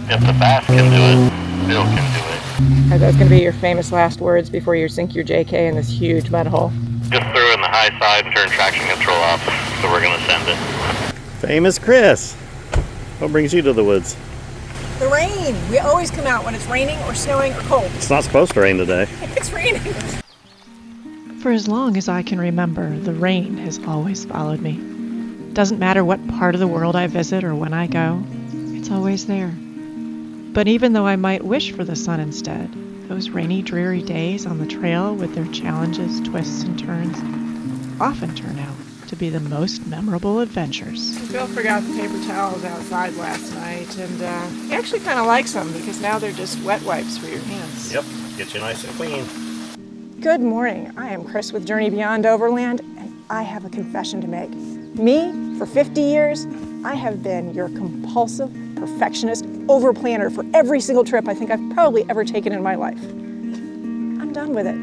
If the bass can do it, Bill can do it. Are those going to be your famous last words before you sink your JK in this huge mud hole? Just throw in the high side and turn traction control off, so we're going to send it. Famous Chris, what brings you to the woods? The rain. We always come out when it's raining or snowing or cold. It's not supposed to rain today. It's raining. For as long as I can remember, the rain has always followed me. Doesn't matter what part of the world I visit or when I go, it's always there. But even though I might wish for the sun instead, those rainy, dreary days on the trail with their challenges, twists, and turns often turn out to be the most memorable adventures. Bill forgot the paper towels outside last night, and he actually kind of likes them because now they're just wet wipes for your hands. Yep, get you nice and clean. Good morning. I am Chris with Journey Beyond Overland, and I have a confession to make. Me, for 50 years, I have been your compulsive, perfectionist, over-planner for every single trip I think I've probably ever taken in my life. I'm done with it.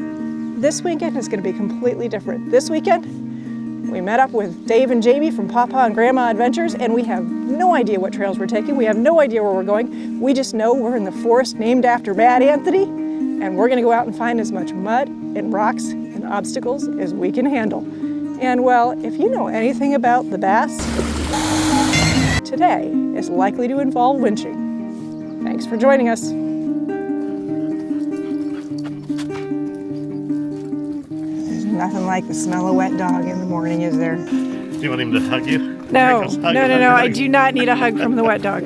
This weekend is going to be completely different. This weekend, we met up with Dave and Jamie from Papa and Grandma Adventures, and we have no idea what trails we're taking. We have no idea where we're going. We just know we're in the forest named after Mad Anthony, and we're going to go out and find as much mud and rocks and obstacles as we can handle. And well, if you know anything about the bass, today is likely to involve winching. Thanks for joining us. There's nothing like the smell of wet dog in the morning, is there? Do you want him to hug you? No, I do not need a hug from the wet dog.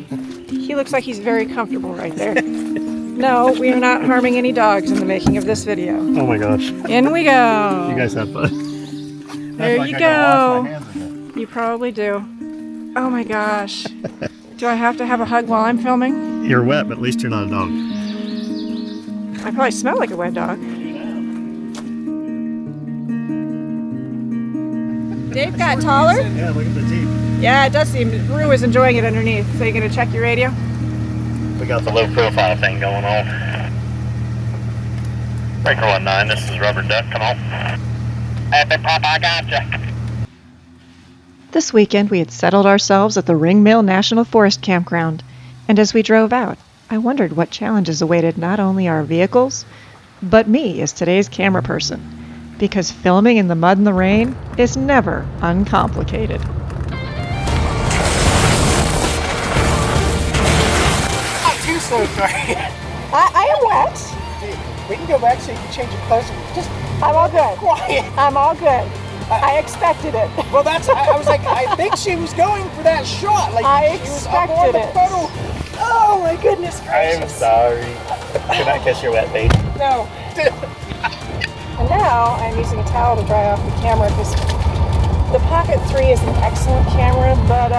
He looks like he's very comfortable right there. No, we are not harming any dogs in the making of this video. Oh my gosh. In we go. You guys have fun. There you go. You probably do. Oh my gosh. Do I have to have a hug while I'm filming? You're wet, but at least you're not a dog. I probably smell like a wet dog. Dave got taller? Yeah, look at the teeth. Yeah, it does seem. Rue is enjoying it underneath. So you gonna check your radio? We got the low profile thing going on. Breaker 19, this is Rubber Duck, come on. Hey, Papa, I gotcha. This weekend, we had settled ourselves at the Ring Mill National Forest Campground, and as we drove out, I wondered what challenges awaited not only our vehicles, but me as today's camera person, because filming in the mud and the rain is never uncomplicated. Not too slow, sorry. I am wet. We can go back so you can change your clothes. Just I'm all good. quiet. I'm all good. I expected it. Well, I was like, I think she was going for that shot. Like I she was up on expected the it. pedal. Oh my goodness I'm gracious. sorry. Can I kiss your wet face? No. And now I'm using a towel to dry off the camera because the Pocket 3 is an excellent camera, but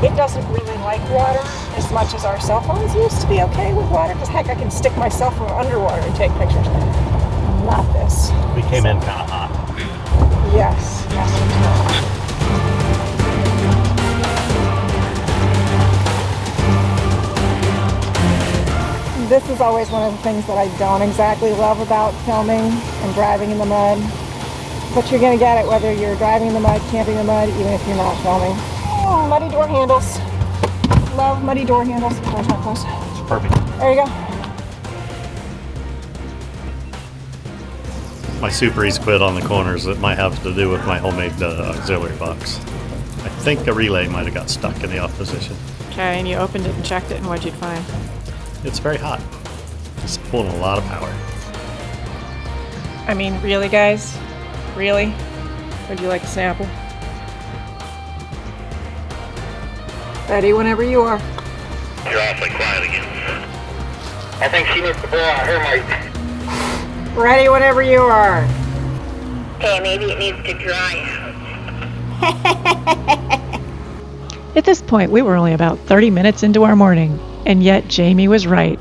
it doesn't really like water as much as our cell phones used to be okay with water. Because heck, I can stick my cell phone underwater and take pictures. Not this. We came in kind of hot. Yes. This is always one of the things that I don't exactly love about filming and driving in the mud. But you're going to get it whether you're driving in the mud, camping in the mud, even if you're not filming. Oh, muddy door handles. Love muddy door handles. Where's my clothes? It's perfect. There you go. My Super E's quit on the corners. It might have to do with my homemade auxiliary box. I think a relay might have got stuck in the off position. Okay, and you opened it and checked it, and what'd you find? It's very hot. It's pulling a lot of power. I mean, really, guys? Really? Would you like a sample? Ready whenever you are. You're awfully quiet again. I think she needs to blow out her mic. Ready whenever you are. Okay, maybe it needs to dry out. At this point, we were only about 30 minutes into our morning, and yet Jamie was right.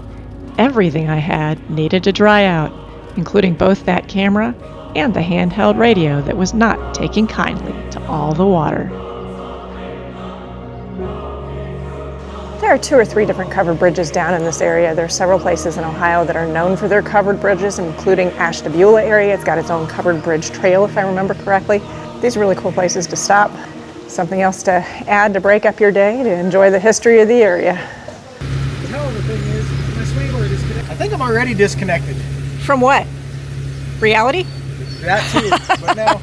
Everything I had needed to dry out, including both that camera and the handheld radio that was not taking kindly to all the water. There are 2 or 3 different covered bridges down in this area. There are several places in Ohio that are known for their covered bridges, including Ashtabula area. It's got its own covered bridge trail, if I remember correctly. These are really cool places to stop. Something else to add to break up your day, to enjoy the history of the area. hell of a thing is, my swing board is disconnected. I think I'm already disconnected. From what? Reality? That too, but no.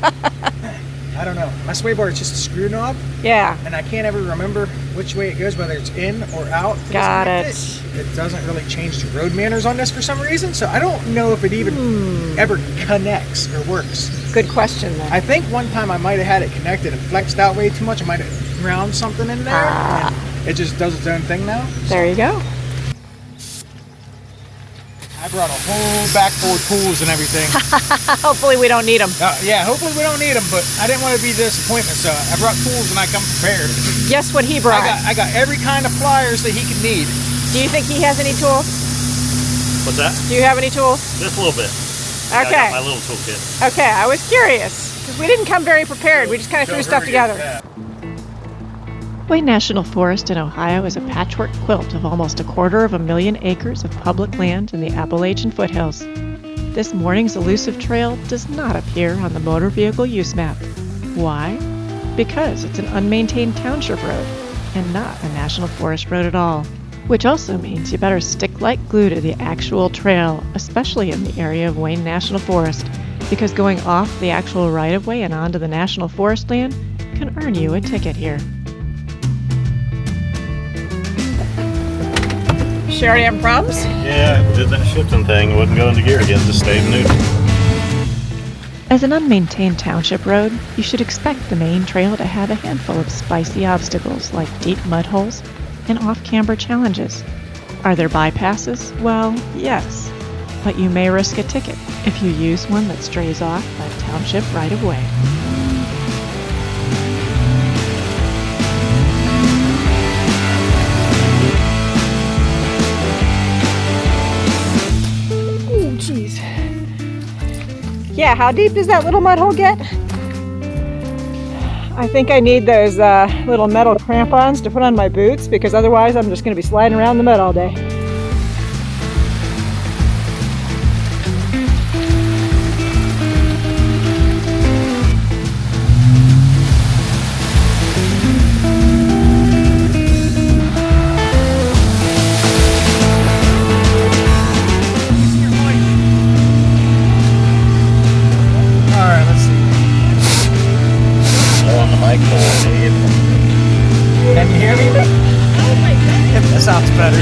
I don't know. My sway bar is just a screw knob, Yeah. and I can't ever remember which way it goes, whether it's in or out. Got it. It doesn't really change the road manners on this for some reason, so I don't know if it even ever connects or works. Good question then. I think one time I might have had it connected and flexed out way too much. I might have ground something in there, and it just does its own thing now. There you go. I brought a whole back full of tools and everything. Hopefully we don't need them. Yeah, hopefully we don't need them, but I didn't want to be a disappointment, so I brought tools and I come prepared. Guess what he brought? I got every kind of pliers that he could need. Do you think he has any tools? What's that? Do you have any tools? Just a little bit. Yeah, I Okay. got my little toolkit. Okay, I was curious because we didn't come very prepared. We just kind of threw stuff together. Wayne National Forest in Ohio is a patchwork quilt of almost 250,000 acres of public land in the Appalachian foothills. This morning's elusive trail does not appear on the motor vehicle use map. Why? Because it's an unmaintained township road and not a national forest road at all. Which also means you better stick like glue to the actual trail, especially in the area of Wayne National Forest, because going off the actual right-of-way and onto the national forest land can earn you a ticket here. She already having problems? Yeah, did that shifting thing. Wouldn't go into gear again. Just stayed neutral. As an unmaintained township road, you should expect the main trail to have a handful of spicy obstacles like deep mud holes and off-camber challenges. Are there bypasses? Well, yes, but you may risk a ticket if you use one that strays off a township right-of-way. Oh, jeez. Yeah, how deep does that little mud hole get? I think I need those little metal crampons to put on my boots because otherwise I'm just going to be sliding around in the mud all day. Alright, let's see. On the mic hole, Dave. Can you hear me? Oh my god. That sounds better.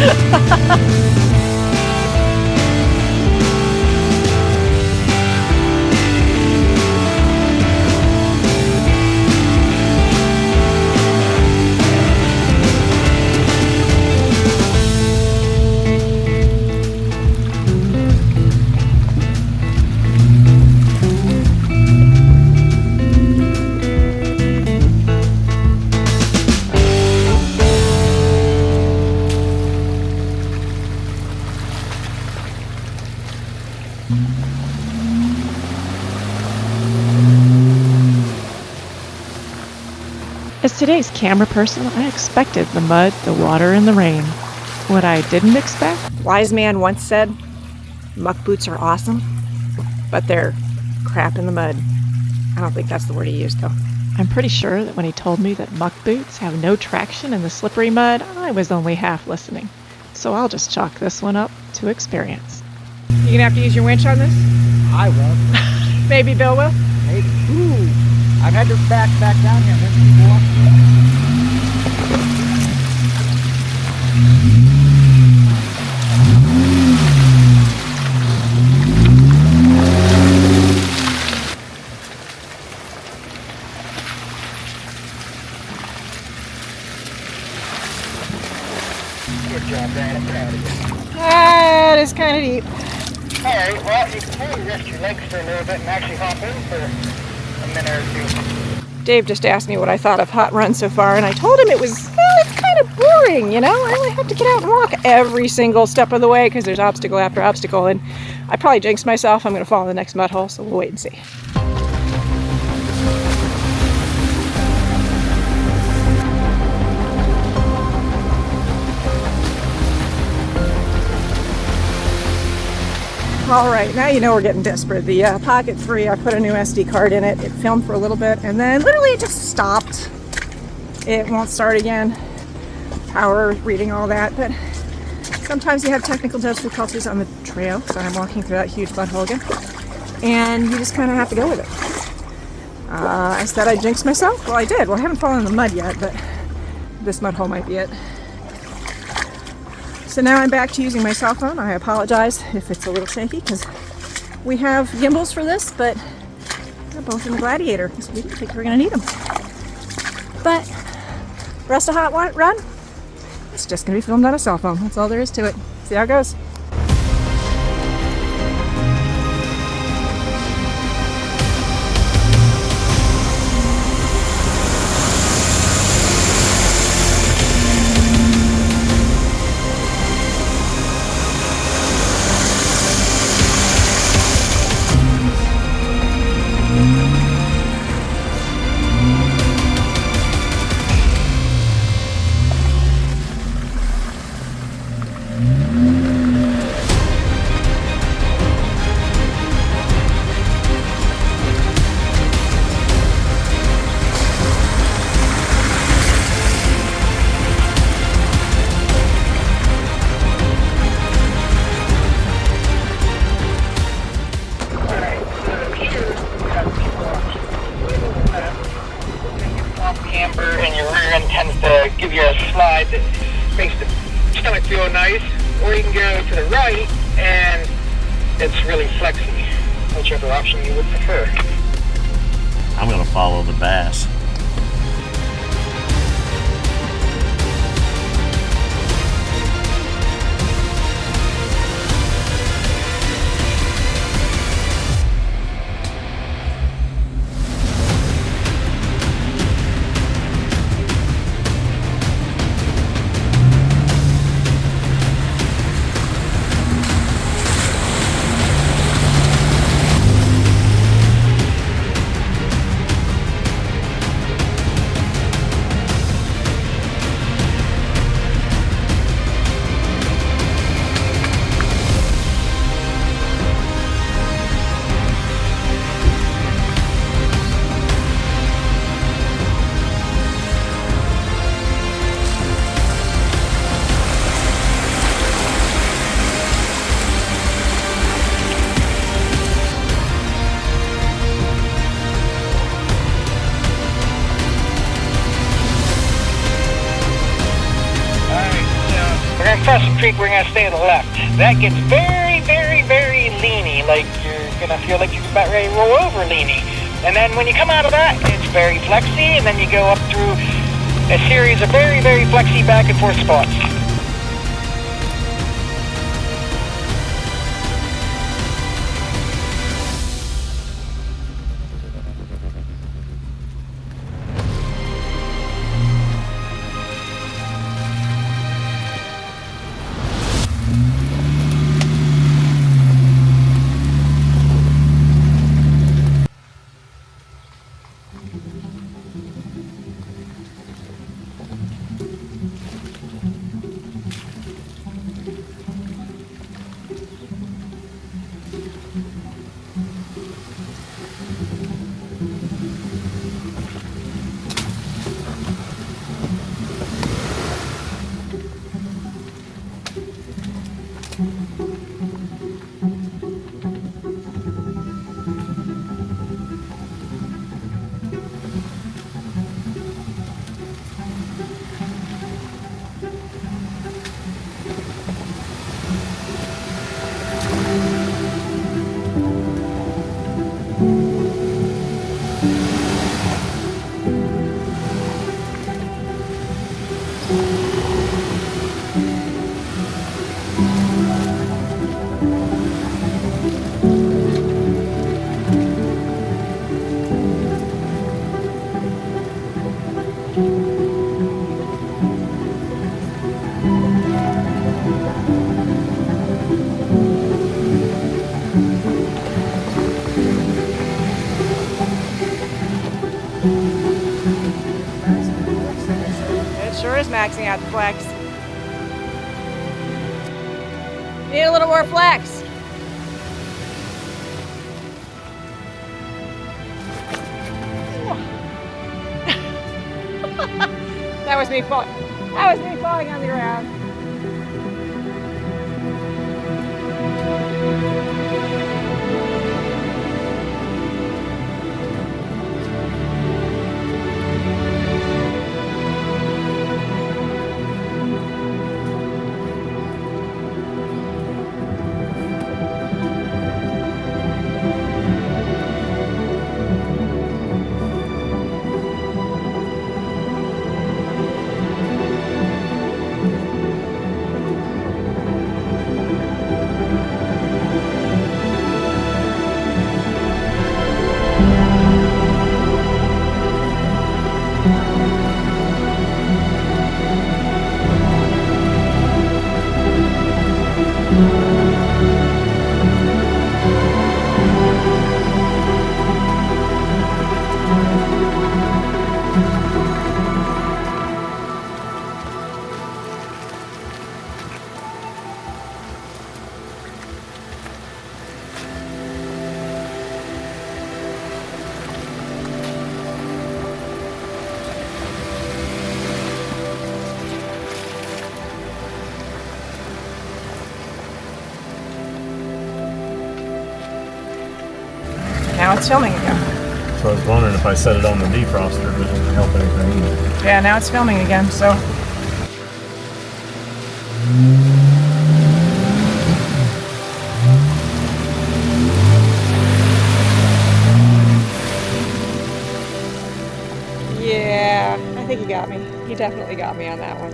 As today's camera person, I expected the mud, the water, and the rain. What I didn't expect? Wise man once said, muck boots are awesome, but they're crap in the mud. I don't think that's the word he used though. I'm pretty sure that when he told me that muck boots have no traction in the slippery mud, I was only half listening. So I'll just chalk this one up to experience. You gonna have to use your winch on this? I won't. Maybe Bill will? Maybe. Ooh. I've had to back down here once before. Good job, Dan. I'm proud of you. That is kind of deep. Alright, well, you can probably rest your legs for a little bit and actually hop in for a minute or two. Dave just asked me what I thought of Haught Run so far, and I told him it was, well, it's kind of boring, you know? I only have to get out and walk every single step of the way because there's obstacle after obstacle, and I probably jinxed myself. I'm going to fall in the next mud hole, so we'll wait and see. All right, now you know we're getting desperate. The Pocket 3, I put a new SD card in it. It filmed for a little bit, and then literally it just stopped. It won't start again. Power reading, all that, but sometimes you have technical difficulties on the trail, so I'm walking through that huge mud hole again, and you just kind of have to go with it. I said I jinxed myself. Well, I did. Well, I haven't fallen in the mud yet, but this mud hole might be it. So now I'm back to using my cell phone. I apologize if it's a little shaky because we have gimbals for this, but they're both in the Gladiator because we didn't think we were going to need them. But the rest of Haught Run, it's just going to be filmed on a cell phone. That's all there is to it. See how it goes. Camber and your rear end tends to give you a slide that makes the stomach feel nice, or you can go to the right and it's really flexy, whichever option you would prefer. I'm gonna follow the bass. Across the creek, we're going to stay to the left. That gets very, very, very leany, like you're going to feel like you're about ready to roll over leany. And then when you come out of that, it's very flexy, and then you go up through a series of very, very flexy back and forth spots. It sure is maxing out the flex. Need a little more flex. That was me falling on the ground. Now it's filming again. So I was wondering if I set it on the defroster, but it didn't help anything either. Yeah, now it's filming again, so. Yeah, I think he got me. He definitely got me on that one.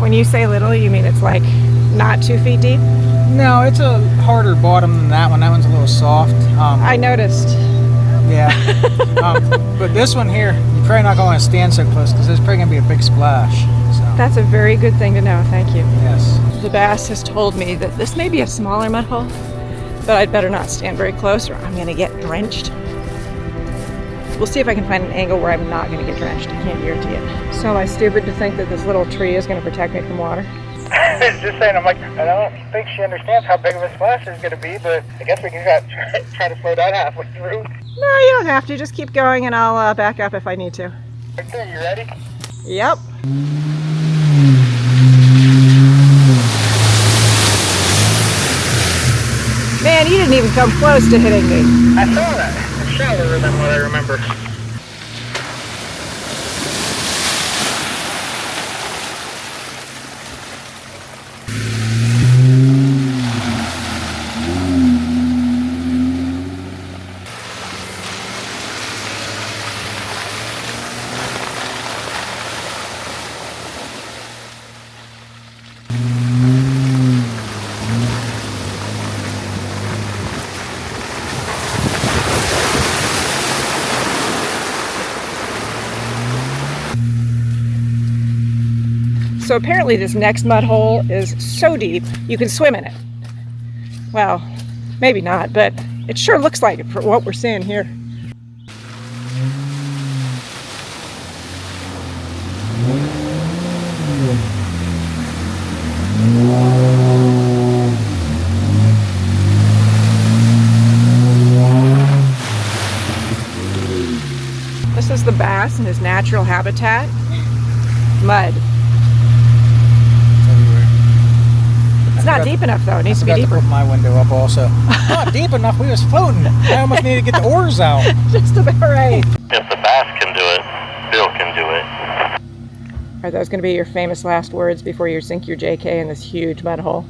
When you say little, you mean it's like not 2 feet deep? No, it's a harder bottom than that one. That one's a little soft. I noticed. Yeah. But this one here, you're probably not going to stand so close because there's probably going to be a big splash. So. That's a very good thing to know, thank you. Yes. The bass has told me that this may be a smaller mud hole, but I'd better not stand very close or I'm going to get drenched. We'll see if I can find an angle where I'm not going to get drenched. I can't guarantee it. So am I stupid to think that this little tree is going to protect me from water? Just saying, I'm like, I don't think she understands how big of a splash there's going to be, but I guess we can try to slow down halfway through. No, you don't have to. Just keep going and I'll back up if I need to. Okay, you ready? Yep. Man, you didn't even come close to hitting me. I saw that. It's shallower than what I remember. So apparently this next mud hole is so deep you can swim in it. Well, maybe not, but it sure looks like it for what we're seeing here. This is the bass in his natural habitat, mud. It's not deep enough though, it needs to be deeper. I forgot to put my window up also. Not deep enough, we was floating. I almost need to get the oars out. Just about right. If the bass can do it, Bill can do it. Are those going to be your famous last words before you sink your JK in this huge mud hole?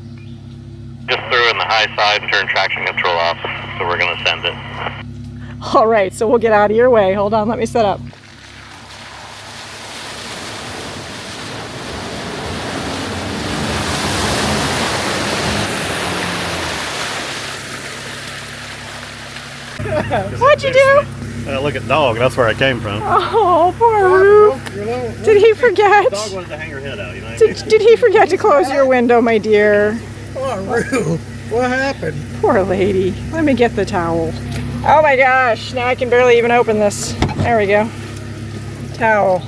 Just throw in the high side and turn traction control off, so we're going to send it. All right, so we'll get out of your way. Hold on, let me set up. What'd you do? Look at dog, that's where I came from. Oh, poor Roo. Did he forget? Dog wanted to hang her head out, you know what I mean? Did he forget to close your window, my dear? Oh, Roo, what happened? Poor lady. Let me get the towel. Oh my gosh, now I can barely even open this. There we go. Towel.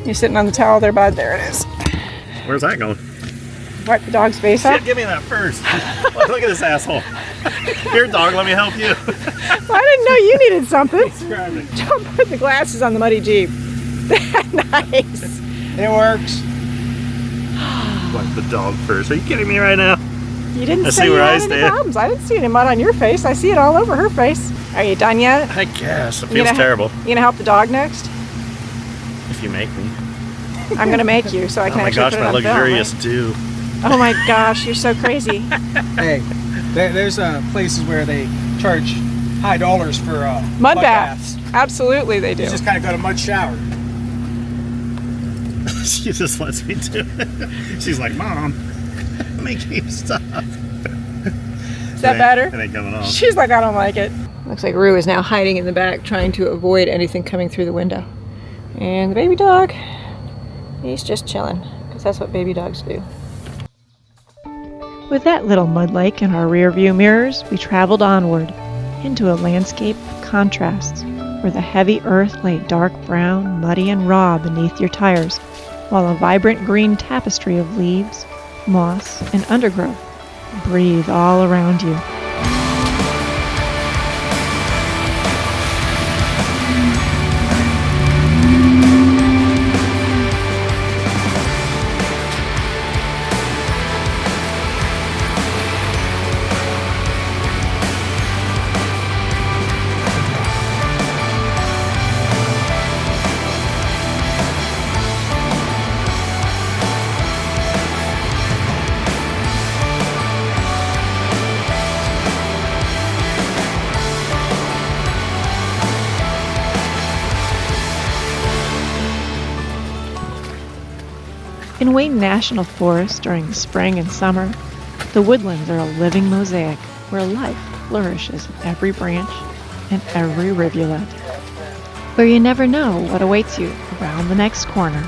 You sitting on the towel there, bud? There it is. Where's that going? Wipe the dog's face off. Shit, give me that first. Look at this asshole. Here, dog, let me help you. I didn't know you needed something. Don't put the glasses on the muddy Jeep. Nice. It works. Wipe the dog first. Are you kidding me right now? You didn't I say see you where I had any stand. problems. I didn't see any mud on your face. I see it all over her face. Are you done yet? I guess. It You feels gonna- terrible. You gonna help the dog next? If you make me. I'm gonna make you so I Oh can my actually gosh, put it my on film, luxurious right? do. Oh my gosh, you're so crazy. Hey, there's places where they charge high dollars for Mud baths. Absolutely they do. You just kind of got a mud shower. She just lets me do it. She's like, Mom, make me stop. Is that better? It ain't coming off. She's like, I don't like it. Looks like Rue is now hiding in the back, trying to avoid anything coming through the window. And the baby dog, he's just chilling, because that's what baby dogs do. With that little mud lake in our rear view mirrors, we traveled onward into a landscape of contrasts, where the heavy earth lay dark brown, muddy and raw beneath your tires, while a vibrant green tapestry of leaves, moss, and undergrowth breathe all around you. In Wayne National Forest during the spring and summer, the woodlands are a living mosaic where life flourishes in every branch and every rivulet, where you never know what awaits you around the next corner.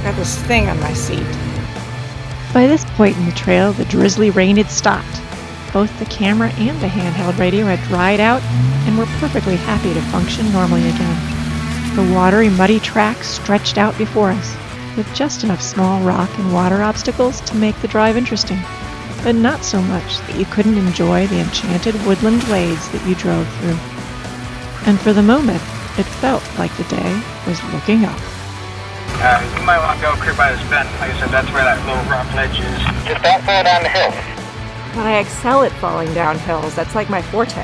Got this thing on my seat. By this point in the trail, the drizzly rain had stopped. Both the camera and the handheld radio had dried out and were perfectly happy to function normally again. The watery, muddy track stretched out before us, with just enough small rock and water obstacles to make the drive interesting, but not so much that you couldn't enjoy the enchanted woodland glades that you drove through. And for the moment, it felt like the day was looking up. You might want to go up here by this bend. Like I said, that's where that little rock ledge is. Just don't fall down the hill. But I excel at falling down hills. That's like my forte.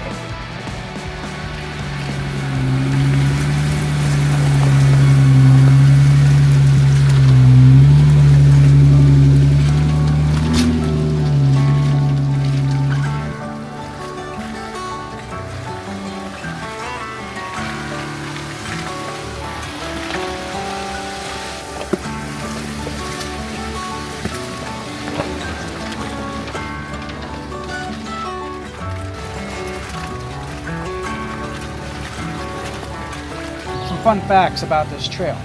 Fun facts about this trail.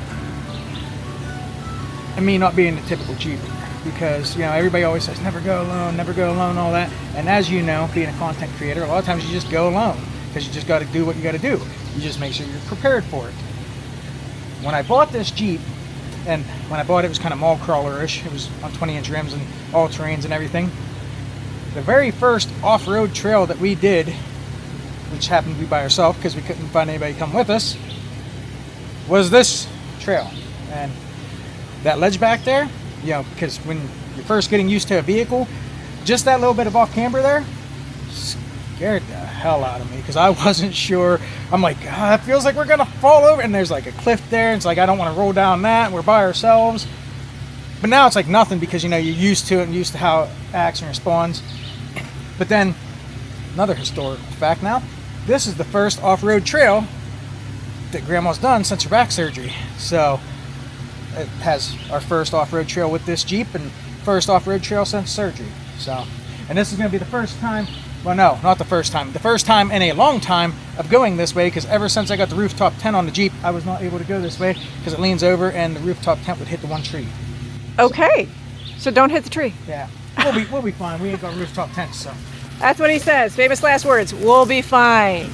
And me not being the typical Jeeper, because everybody always says never go alone, all that. And as you know, being a content creator, a lot of times you just go alone because you just got to do what you got to do. You just make sure you're prepared for it. When I bought this Jeep, and when I bought it, it was kind of mall crawler-ish. It was on 20-inch rims and all terrains and everything. The very first off-road trail that we did, which happened to be by ourselves because we couldn't find anybody to come with us, was this trail. And that ledge back there, because when you're first getting used to a vehicle, just that little bit of off camber there scared the hell out of me, because I wasn't sure. I'm like, it feels like we're gonna fall over, and there's like a cliff there, and it's like I don't want to roll down that, and we're by ourselves. But now it's like nothing, because you're used to it and used to how it acts and responds. But then another historical fact, now this is the first off-road trail that Grandma's done since her back surgery. So it has our first off-road trail with this Jeep and first off-road trail since surgery. So, and this is going to be the first time, well, no, not the first time in a long time of going this way, because ever since I got the rooftop tent on the Jeep, I was not able to go this way because it leans over and the rooftop tent would hit the one tree. Okay, so don't hit the tree. Yeah, we'll be fine. We ain't got rooftop tents, so. That's what he says. Famous last words. We'll be fine.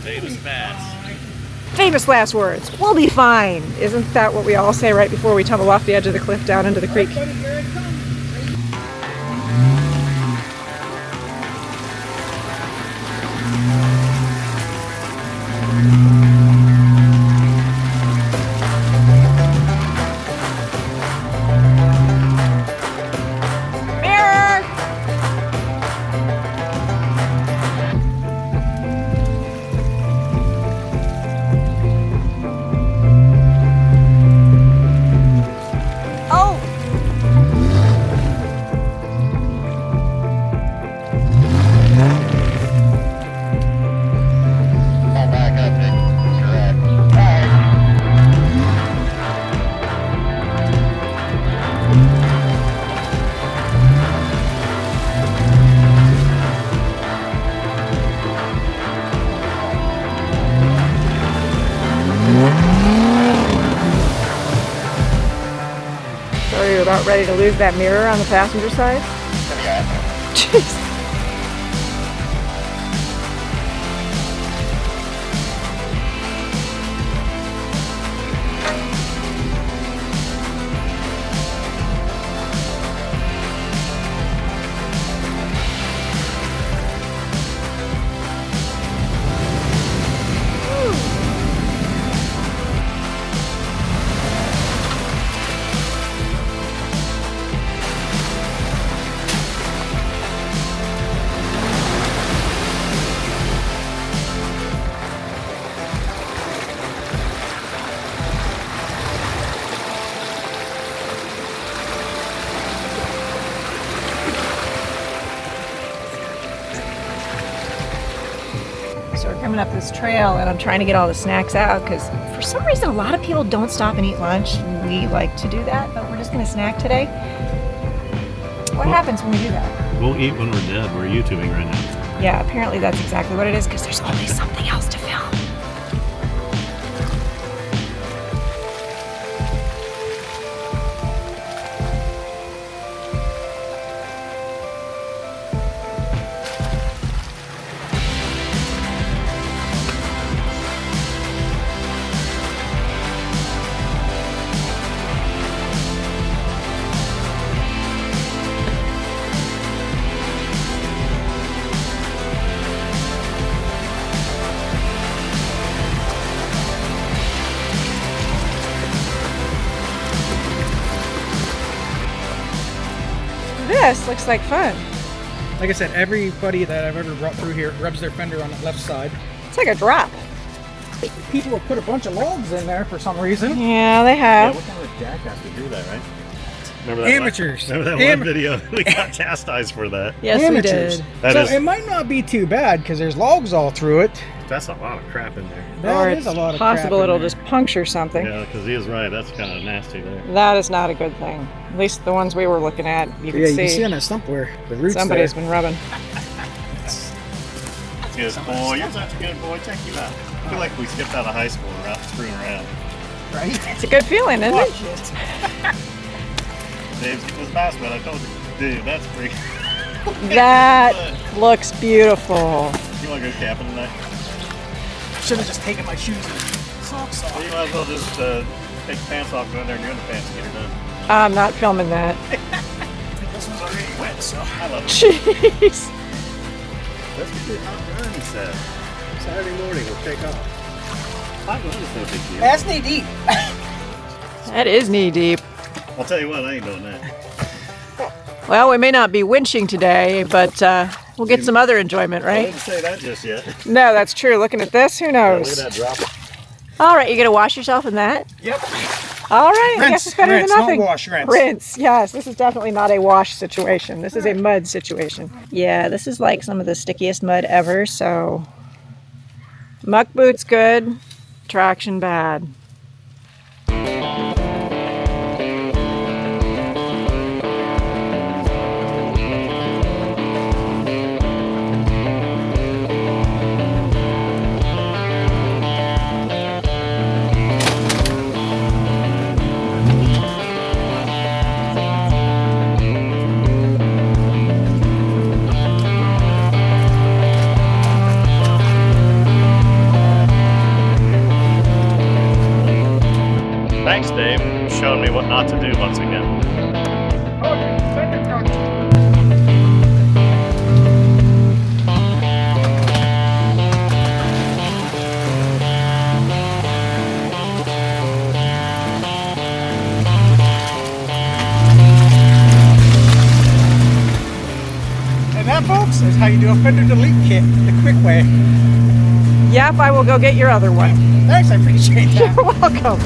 Famous last words. We'll be fine. Isn't that what we all say right before we tumble off the edge of the cliff down into the creek? about ready to lose that mirror on the passenger side. Jeez. So we're coming up this trail and I'm trying to get all the snacks out because for some reason a lot of people don't stop and eat lunch. We like to do that, but we're just going to snack today. What happens when we do that? We'll eat when we're dead. We're YouTubing right now. Yeah, apparently that's exactly what it is because there's always something else to film. This looks like fun. Like I said, everybody that I've ever brought through here rubs their fender on the left side. It's like a drop. People have put a bunch of logs in there for some reason. Yeah, they have. what kind of jackass would do that, right? Remember that Amateurs. Remember that one video? We got chastised for that. Yes, Amateurs. we did. That So is- it might not be too bad because there's logs all through it. That's a lot of crap in there. That Or is it's a lot of crap possible in it'll there. just puncture something. Yeah, because he is right. That's kind of nasty there. That is not a good thing. At least the ones we were looking at, you can Yeah, see. you can see on that stump where the roots Somebody's there. been rubbing. Good boy. You're such a good boy. Check you out. I feel like we skipped out of high school and we're out screwing around. Right? It's a good feeling, isn't Watch it? it. Dave's getting his basket. I told you. Dude, that's pretty. That looks beautiful. You want to go camping tonight? Should have just taken my shoes and socks Well, off. you might as well just take the pants off, go in there and you're in the pants and get her done. I'm not filming that. This one's already wet, so. I love it. Jeez. Let's get the Haught Run, he said. Saturday morning, we'll take off. Haught Run is no big deal. That's knee deep. That is knee deep. I'll tell you what, I ain't doing that. Well, we may not be winching today, but we'll get some other enjoyment, I right? didn't say that just yet. No, that's true. Looking at this, who Look knows? at that drop. All right, you gonna wash yourself in that? Yep. All right, I guess Rinse, it's better rinse, than not nothing. wash, rinse. Rinse, yes. This is definitely not a wash situation. This is a mud situation. Yeah, this is like some of the stickiest mud ever, so muck boots good, traction bad. Thanks, Dave. You're showing me what not to do once again. And that, folks, is how you do a fender delete kit the quick way. Yep, I will go get your other one. Thanks, I appreciate that. You're welcome.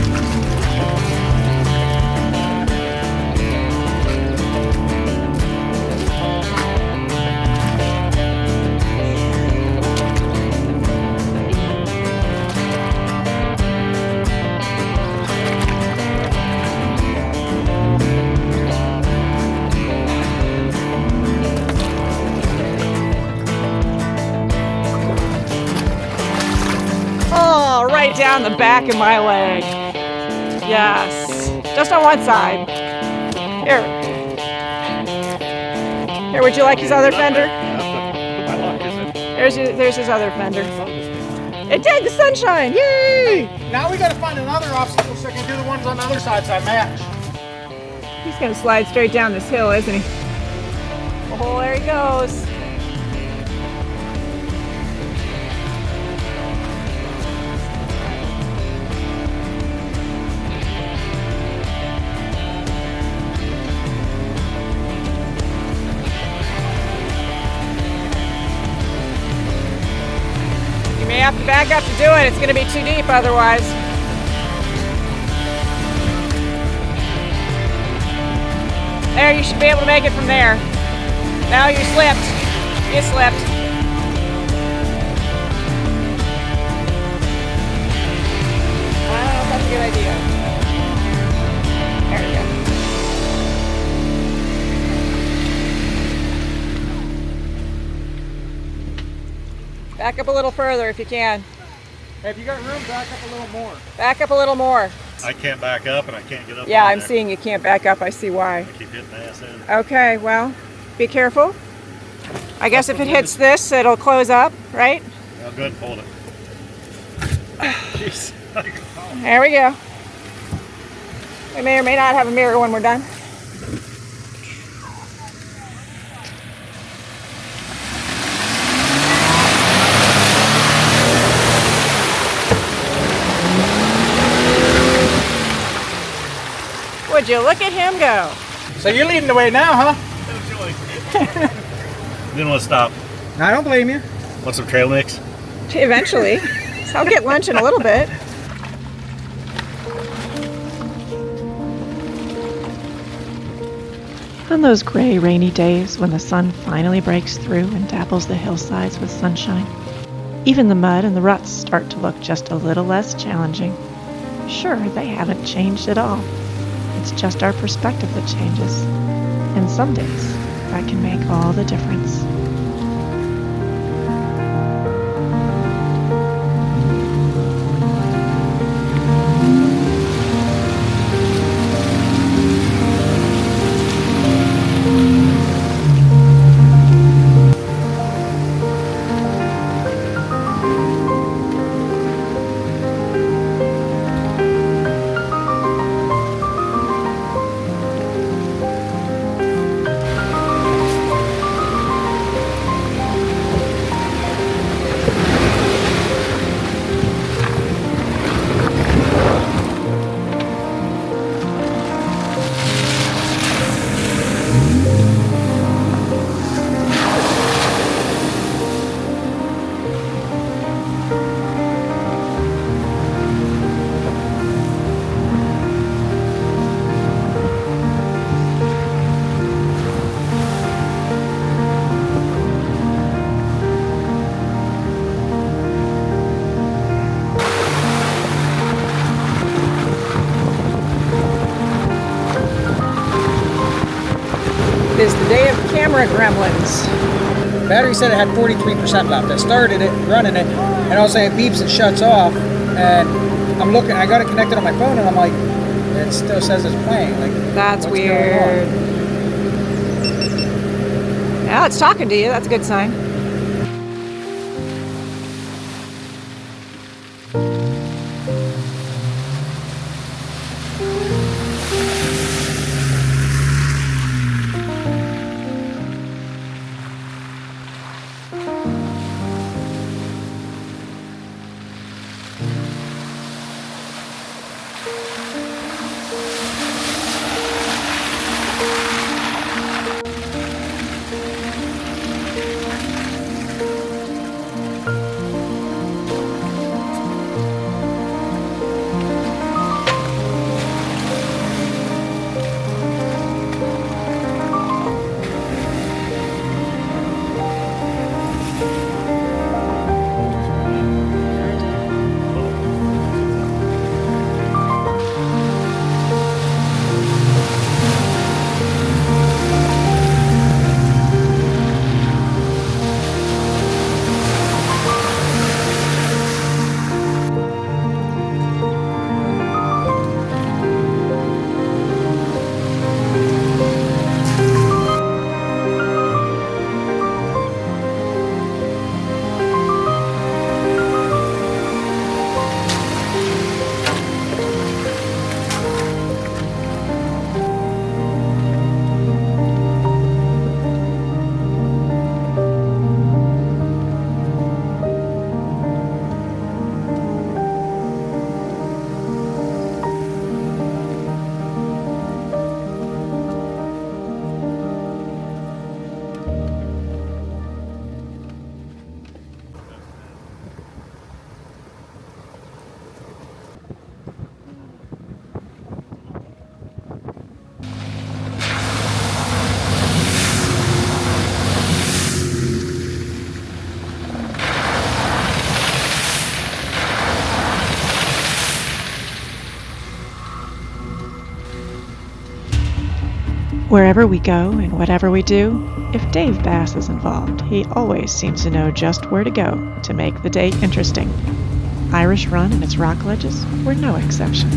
Oh, right down the back of my leg. Yes, just on one side. Here. Here, would you like his other fender? My luck is it? There's his other fender. It did, the sunshine, yay! Now we gotta find another obstacle so I can do the ones on the other side so I match. He's gonna slide straight down this hill, isn't he? Oh, there he goes. You may have to back up to do it. It's gonna be too deep otherwise. There, you should be able to make it from there. Now you slipped. You slipped. I don't know if that's a good idea. There you go. Back up a little further if you can. Hey, if you got room, back up a little more. Back up a little more. I can't back up and I can't get up. Yeah, on I'm there. seeing you can't back up. I see why. I keep hitting the ass end. Okay, well, be careful. I guess if it hits this, it'll close up, right? Well, good, hold it. Jeez. There we go. We may or may not have a mirror when we're done. Would you look at him go? So you're leading the way now, huh? Didn't want to stop. I don't blame you. Want some trail mix? Eventually. So I'll get lunch in a little bit. On those gray, rainy days when the sun finally breaks through and dapples the hillsides with sunshine, even the mud and the ruts start to look just a little less challenging. Sure, they haven't changed at all. It's just our perspective that changes. And some days, that can make all the difference. It is the day of camera gremlins. Battery said it had 43% left. I started it, running it, and all of a sudden it beeps and shuts off. And I'm looking, I got it connected on my phone, and I'm like, it still says it's playing. Like, That's what's weird. going on? Yeah, it's talking to you. That's a good sign. Wherever we go and whatever we do, if Dave Bass is involved, he always seems to know just where to go to make the day interesting. Irish Run and its rock ledges were no exception.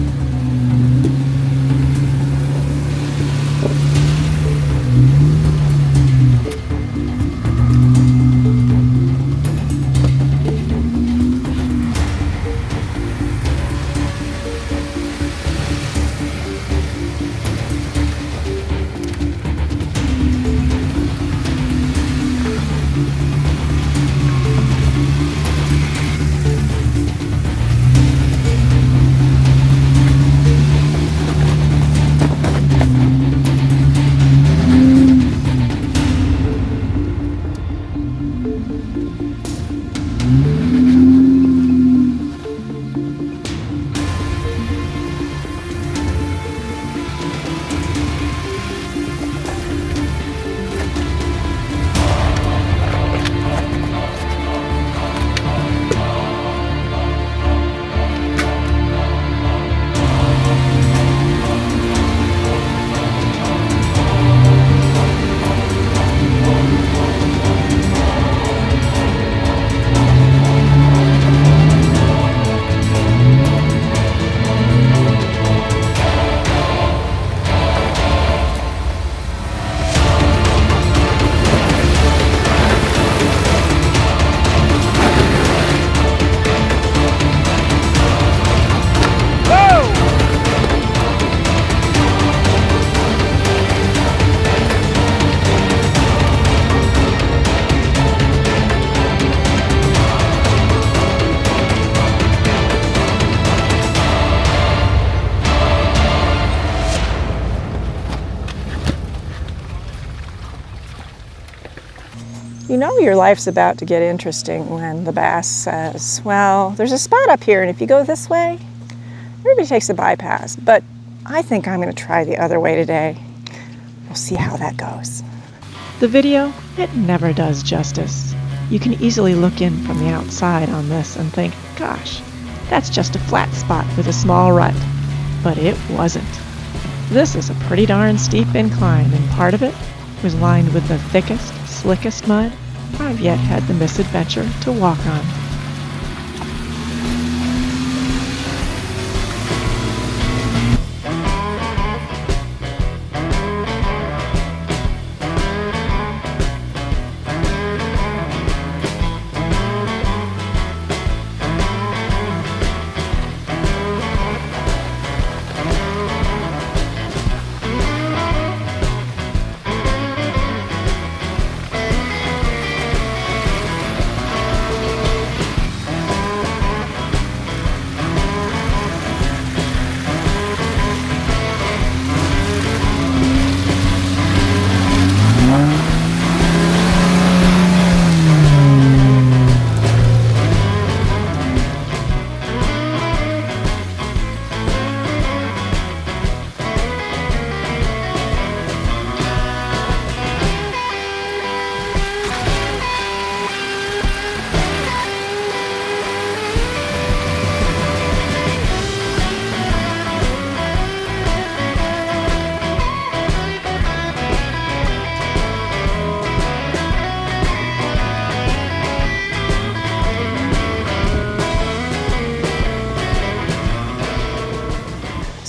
You know your life's about to get interesting when the bass says, well, there's a spot up here, and if you go this way, everybody takes the bypass, but I think I'm going to try the other way today. We'll see how that goes. The video, it never does justice. You can easily look in from the outside on this and think, gosh, that's just a flat spot with a small rut. But it wasn't. This is a pretty darn steep incline, and part of it was lined with the thickest, slickest mud I've yet had the misadventure to walk on.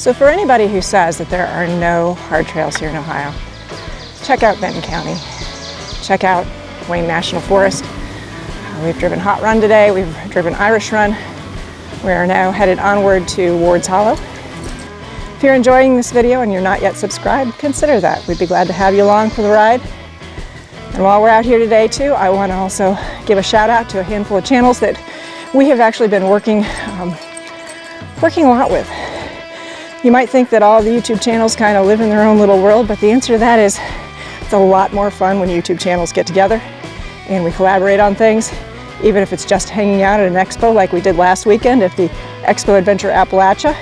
So for anybody who says that there are no hard trails here in Ohio, check out Benton County. Check out Wayne National Forest. We've driven Haught Run today. We've driven Irish Run. We are now headed onward to Ward's Hollow. If you're enjoying this video and you're not yet subscribed, consider that. We'd be glad to have you along for the ride. And while we're out here today too, I want to also give a shout out to a handful of channels that we have actually been working a lot with. You might think that all the YouTube channels kind of live in their own little world, but the answer to that is it's a lot more fun when YouTube channels get together and we collaborate on things, even if it's just hanging out at an expo like we did last weekend at the Expo Adventure Appalachia.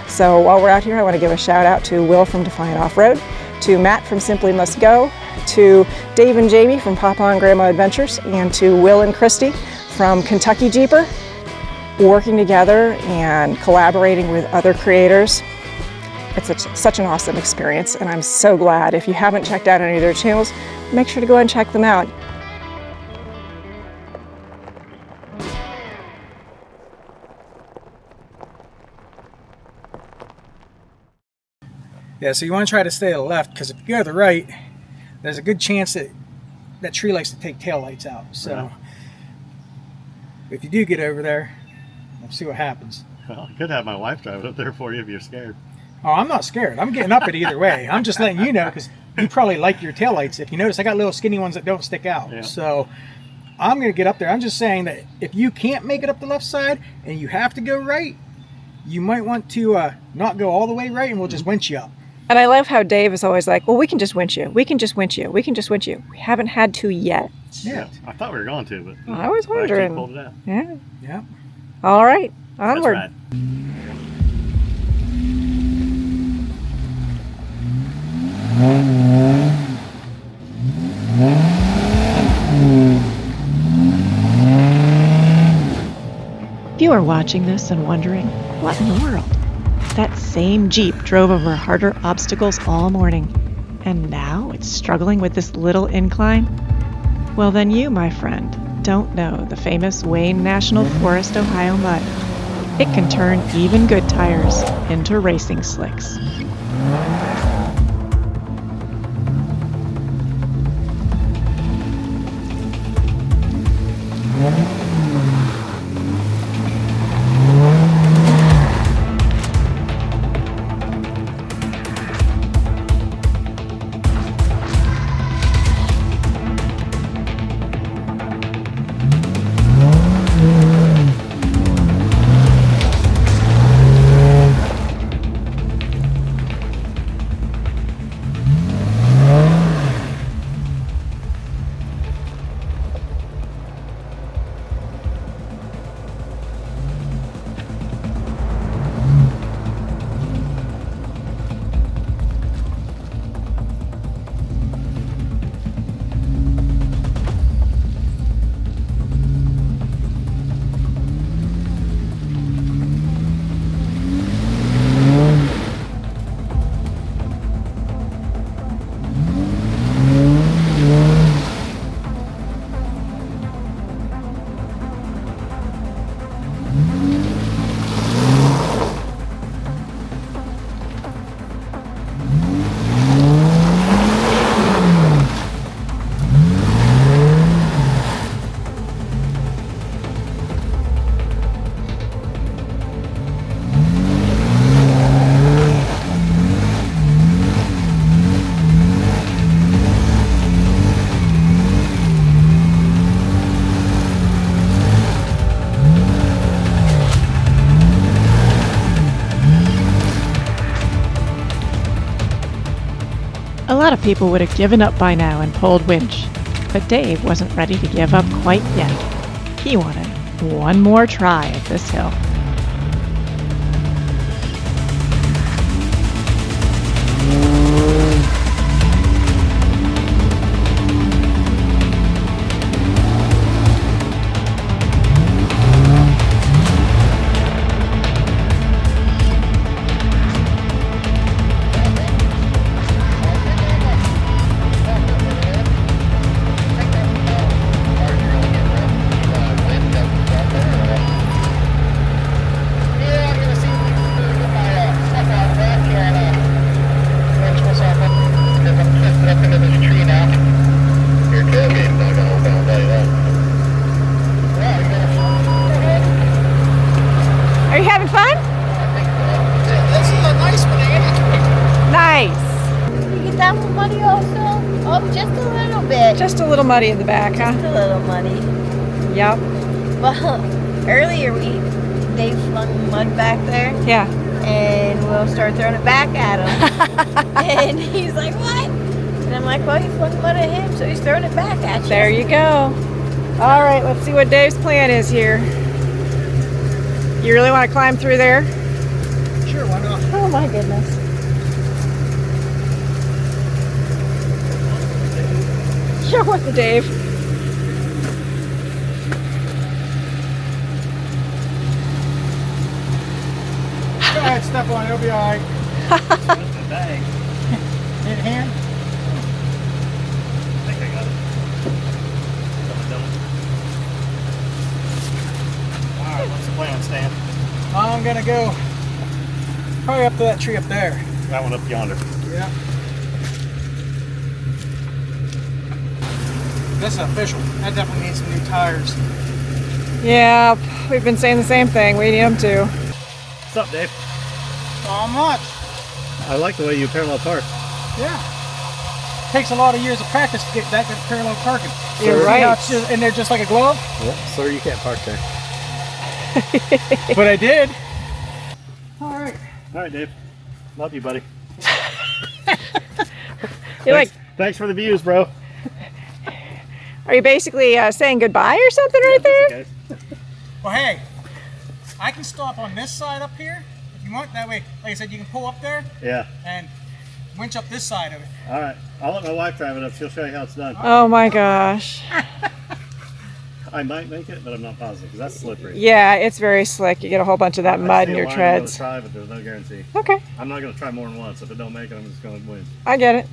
So while we're out here, I want to give a shout out to Will from Defiant Off-Road, to Matt from Simply Must Go, to Dave and Jamie from Papa and Grandma Adventures, and to Will and Christy from Kentucky Jeeper, working together and collaborating with other creators It's such an awesome experience, and I'm so glad. If you haven't checked out any of their channels, make sure to go and check them out. Yeah, so you want to try to stay to the left, because if you go to the right, there's a good chance that that tree likes to take taillights out. So if you do get over there, we'll see what happens. Well, I could have my wife drive it up there for you if you're scared. Oh, I'm not scared. I'm getting up it either way. I'm just letting you know, because you probably like your taillights. If you notice, I got little skinny ones that don't stick out. Yeah. So I'm going to get up there. I'm just saying that if you can't make it up the left side and you have to go right, you might want to not go all the way right, and we'll just winch you up. And I love how Dave is always like, well, we can just winch you. We can just winch you. We can just winch you. We haven't had to yet. Yeah. I thought we were going to, but I was wondering. I pulled it out. Yeah. Yeah. All right. That's Onward. right. If you are watching this and wondering, what in the world? That same Jeep drove over harder obstacles all morning, and now it's struggling with this little incline? Well, then you, my friend, don't know the famous Wayne National Forest, Ohio mud. It can turn even good tires into racing slicks. A lot of people would have given up by now and pulled winch, but Dave wasn't ready to give up quite yet. He wanted one more try at this hill. Are you having fun? This is a nice banana. Nice. You get that one muddy also? Oh, just a little bit. Just a little muddy in the back, Just huh? a little muddy. Yep. Well, earlier they flung mud back there, Yeah. and we'll start throwing it back at him. And he's like, what? And I'm like, well, you flung mud at him, so he's throwing it back at you. There you go. All right, let's see what Dave's plan is here. You really want to climb through there? Sure, why not? Oh my goodness. Show what the Dave. Go ahead, step on, it'll be all right. That's a bag. In hand? I think I got it. No, I don't. Alright, what's the plan, Stan? I'm gonna go probably up to that tree up there. That one up yonder. Yeah. This is official. That definitely needs some new tires. Yeah, we've been saying the same thing. We need them too. What's up, Dave? Not much. I like the way you parallel park. Yeah. Takes a lot of years of practice to get that good parallel parking. You're See right. how it's just in there just like a glove? Well, sir, you can't park there. But I did. All right. All right, Dave. Love you, buddy. You're like, Thanks for the views, bro. are you basically saying goodbye or something right there? Okay. Well, hey, I can stop on this side up here if you want. That way, like I said, you can pull up there Yeah. and winch up this side of it. All right. I'll let my wife drive it up. She'll show you how it's done. Oh my gosh. I might make it, but I'm not positive because that's slippery. Yeah, it's very slick. You get a whole bunch of that mud in your treads. I'm gonna try, but there's no guarantee. Okay, I'm not gonna try more than once. If it don't make it, I'm just gonna win. I get it.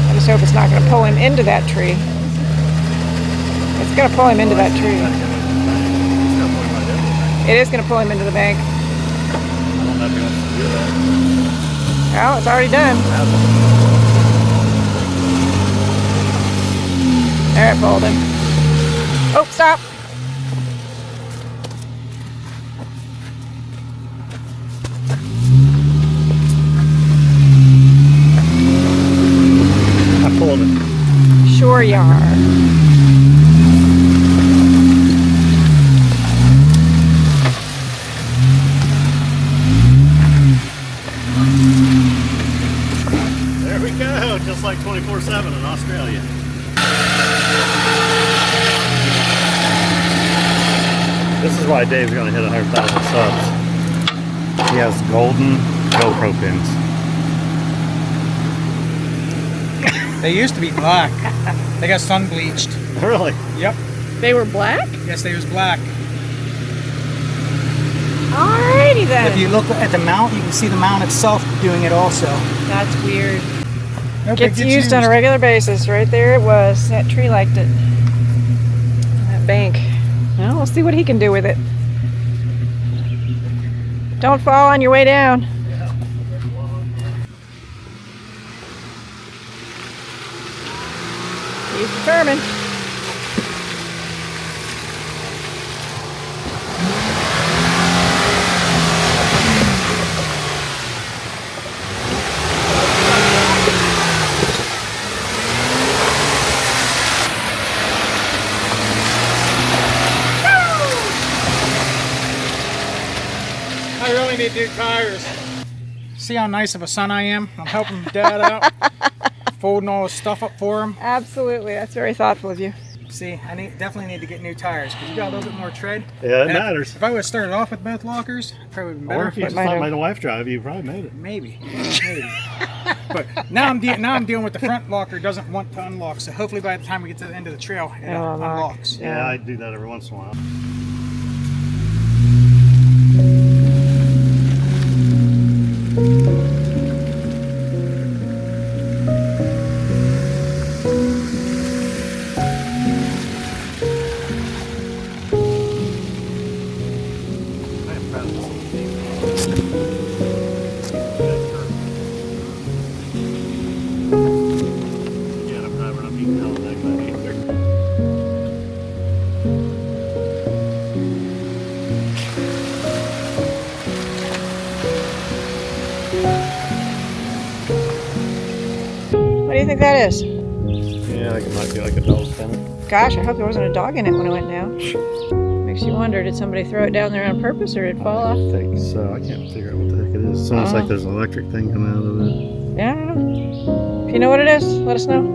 I just hope it's not going to pull him into that tree. It's going to pull him into that tree. It is going to pull him into the bank. I don't know if he wants to do that. Well, it's already done. There, it pulled him. Oh, stop. I pulled it. Sure you are. There we go, just like 24/7 in Australia. This is why Dave's gonna hit 100,000 subs. He has golden GoPro pins. They used to be black. They got sun bleached. Really? Yep. They were black? Yes, they was black. Alrighty then. If you look at the mount, you can see the mount itself doing it also. That's weird. Nope, Gets used on a regular basis. Right there it was. That tree liked it. That bank. Well, we'll see what he can do with it. Don't fall on your way down. He's determined. I really need new tires. See how nice of a son I am? I'm helping Dad out, folding all his stuff up for him. Absolutely. That's very thoughtful of you. See, I definitely need to get new tires because you got a little bit more tread. Yeah, it And matters. If I would have started off with both lockers, it probably would have been Or better. if you It just might let have. my wife drive, you probably made it. Maybe. But now I'm dealing with the front locker doesn't want to unlock. So hopefully by the time we get to the end of the trail, it It'll unlock. unlocks. Yeah, I do that every once in a while. Yeah, I'm driving up eating hell like that either. What do you think that is? Yeah, I think it might be like a dog kennel. Gosh, I hope there wasn't a dog in it when it went down. Makes you wonder, did somebody throw it down there on purpose or did it fall I off? think so. I can't figure out what the heck it is. It's almost like there's an electric thing coming out of it. Yeah, I don't know. If you know what it is, let us know.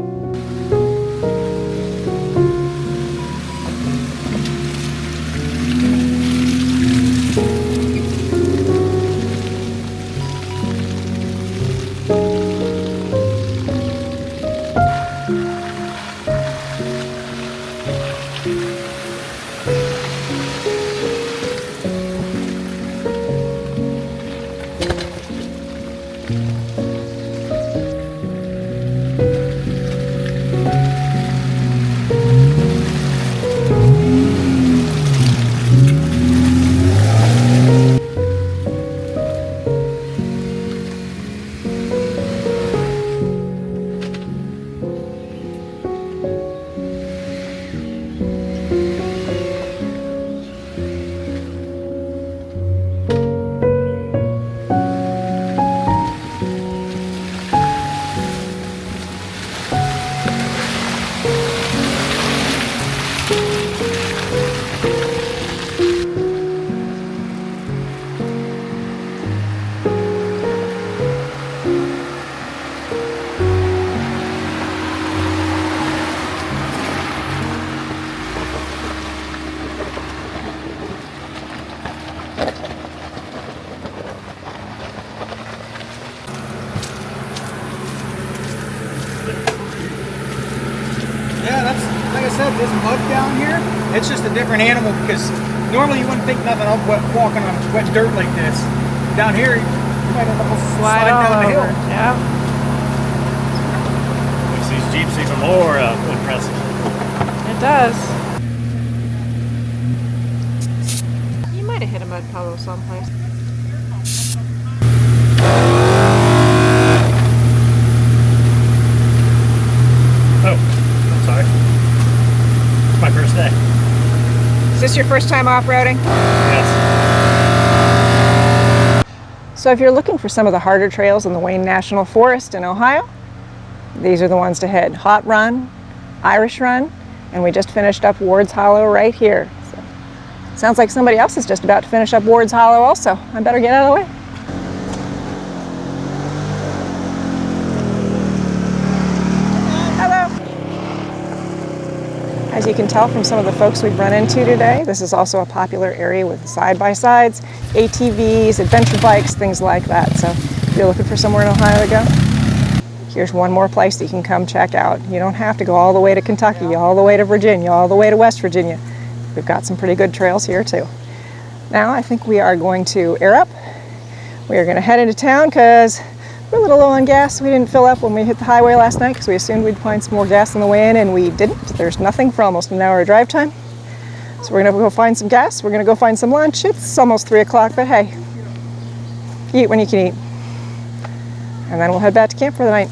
said, this mud down here, it's just a different animal because normally you wouldn't think nothing of walking on wet dirt like this. Down here, you might have to slide down the hill. Yeah. Makes these Jeeps even more impressive. It does. You might have hit a mud puddle someplace. Oh, I'm sorry. It's my first day. Is this your first time off-roading? Yes. So if you're looking for some of the harder trails in the Wayne National Forest in Ohio, these are the ones to hit. Haught Run, Irish Run, and we just finished up Ward's Hollow right here. So, sounds like somebody else is just about to finish up Ward's Hollow also. I better get out of the way. Hello. As you can tell from some of the folks we've run into today, this is also a popular area with side-by-sides, ATVs, adventure bikes, things like that. So if you're looking for somewhere in Ohio to go, here's one more place that you can come check out. You don't have to go all the way to Kentucky, all the way to Virginia, all the way to West Virginia. We've got some pretty good trails here too. Now I think we are going to air up. We are going to head into town because we're a little low on gas. We didn't fill up when we hit the highway last night because we assumed we'd find some more gas on the way in, and we didn't. There's nothing for almost an hour of drive time. So we're going to go find some gas. We're going to go find some lunch. It's almost 3 o'clock, but hey, eat when you can eat. And then we'll head back to camp for the night.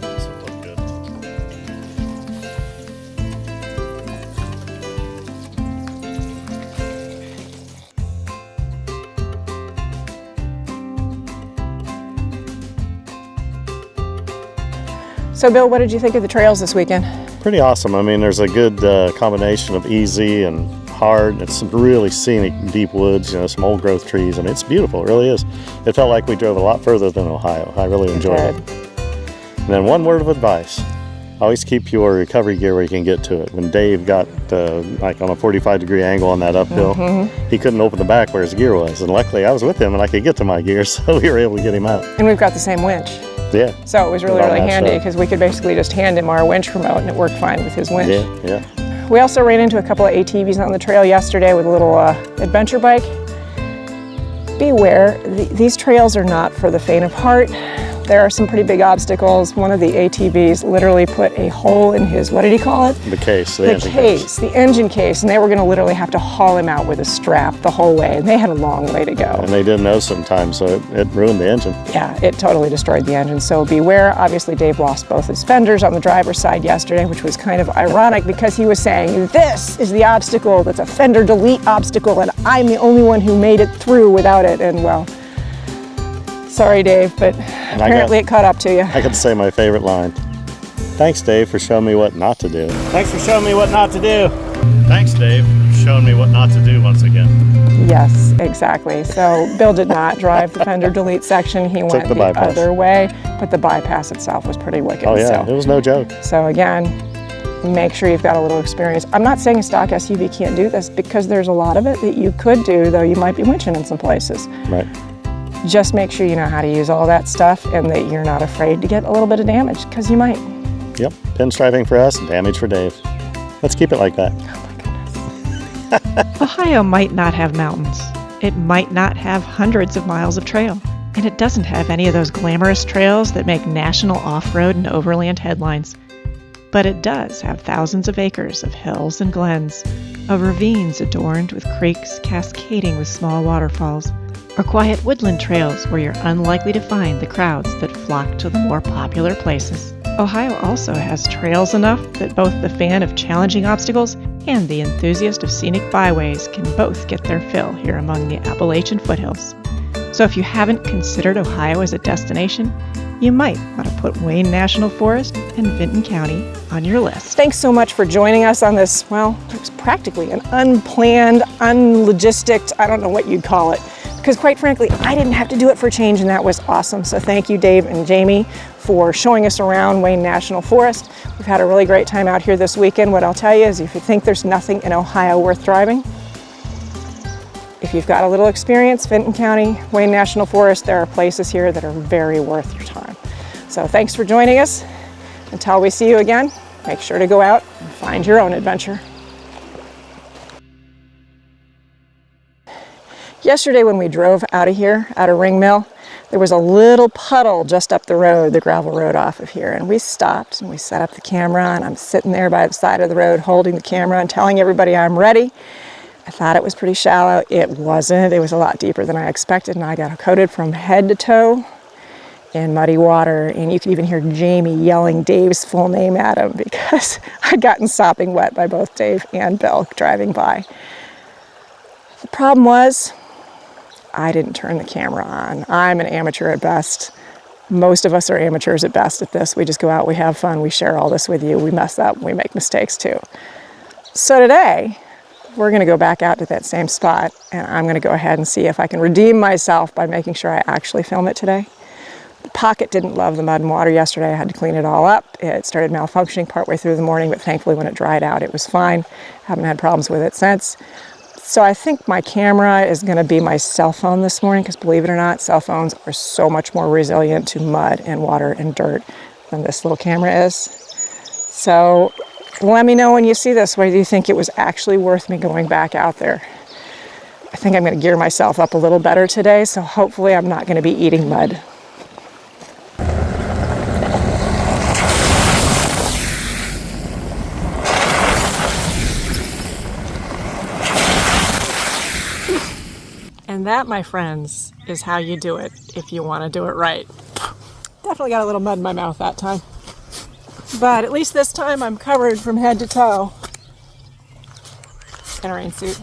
This will look good. So Bill, what did you think of the trails this weekend? Pretty awesome. I mean, there's a good combination of easy and hard. It's some really scenic deep woods, you know, some old growth trees. I mean, it's beautiful. It really is. It felt like we drove a lot further than Ohio. I really enjoyed it. And then one word of advice. Always keep your recovery gear where you can get to it. When Dave got like on a 45-degree angle on that uphill, he couldn't open the back where his gear was. And luckily I was with him and I could get to my gear, so we were able to get him out. And we've got the same winch. Yeah. So it was really, really handy because we could basically just hand him our winch remote and it worked fine with his winch. Yeah. We also ran into a couple of ATVs on the trail yesterday with a little adventure bike. Beware, these trails are not for the faint of heart. There are some pretty big obstacles. One of the ATVs literally put a hole in his, what did he call it? The case, the engine case, and they were going to literally have to haul him out with a strap the whole way, and they had a long way to go. And they didn't know sometimes, so it ruined the engine. Yeah, it totally destroyed the engine, so beware. Obviously, Dave lost both his fenders on the driver's side yesterday, which was kind of ironic because he was saying, this is the obstacle that's a fender delete obstacle, and I'm the only one who made it through without it, and well, sorry, Dave, but apparently it caught up to you. I got to say my favorite line. Thanks, Dave, for showing me what not to do. Thanks for showing me what not to do. Thanks, Dave, for showing me what not to do once again. Yes, exactly. So Bill did not drive the fender delete section. He went the other way, but the bypass itself was pretty wicked. Oh yeah, it was no joke. So again, make sure you've got a little experience. I'm not saying a stock SUV can't do this because there's a lot of it that you could do, though you might be winching in some places. Right. Just make sure you know how to use all that stuff and that you're not afraid to get a little bit of damage, because you might. Yep, pinstriping for us, damage for Dave. Let's keep it like that. Oh my goodness. Ohio might not have mountains. It might not have hundreds of miles of trail. And it doesn't have any of those glamorous trails that make national off-road and overland headlines. But it does have thousands of acres of hills and glens, of ravines adorned with creeks cascading with small waterfalls, or quiet woodland trails where you're unlikely to find the crowds that flock to the more popular places. Ohio also has trails enough that both the fan of challenging obstacles and the enthusiast of scenic byways can both get their fill here among the Appalachian foothills. So if you haven't considered Ohio as a destination, you might want to put Wayne National Forest and Vinton County on your list. Thanks so much for joining us on this, well, it was practically an unplanned, unlogisticked, I don't know what you'd call it. Because quite frankly, I didn't have to do it for change, and that was awesome. So thank you, Dave and Jamie, for showing us around Wayne National Forest. We've had a really great time out here this weekend. What I'll tell you is if you think there's nothing in Ohio worth driving, if you've got a little experience, Vinton County, Wayne National Forest, there are places here that are very worth your time. So thanks for joining us. Until we see you again, make sure to go out and find your own adventure. Yesterday when we drove out of here, out of Ring Mill, there was a little puddle just up the road, the gravel road off of here, and we stopped and we set up the camera, and I'm sitting there by the side of the road holding the camera and telling everybody I'm ready. I thought it was pretty shallow. It wasn't. It was a lot deeper than I expected, and I got coated from head to toe in muddy water, and you could even hear Jamie yelling Dave's full name at him because I'd gotten sopping wet by both Dave and Bill driving by. The problem was, I didn't turn the camera on. I'm an amateur at best. Most of us are amateurs at best at this. We just go out, we have fun, we share all this with you. We mess up, we make mistakes too. So today, we're gonna go back out to that same spot, and I'm gonna go ahead and see if I can redeem myself by making sure I actually film it today. The pocket didn't love the mud and water yesterday. I had to clean it all up. It started malfunctioning partway through the morning, but thankfully when it dried out, it was fine. Haven't had problems with it since. So I think my camera is going to be my cell phone this morning, because believe it or not, cell phones are so much more resilient to mud and water and dirt than this little camera is. So let me know when you see this whether you think it was actually worth me going back out there. I think I'm going to gear myself up a little better today, so hopefully I'm not going to be eating mud. And that, my friends, is how you do it if you want to do it right. Definitely got a little mud in my mouth that time. But at least this time I'm covered from head to toe in a rain suit.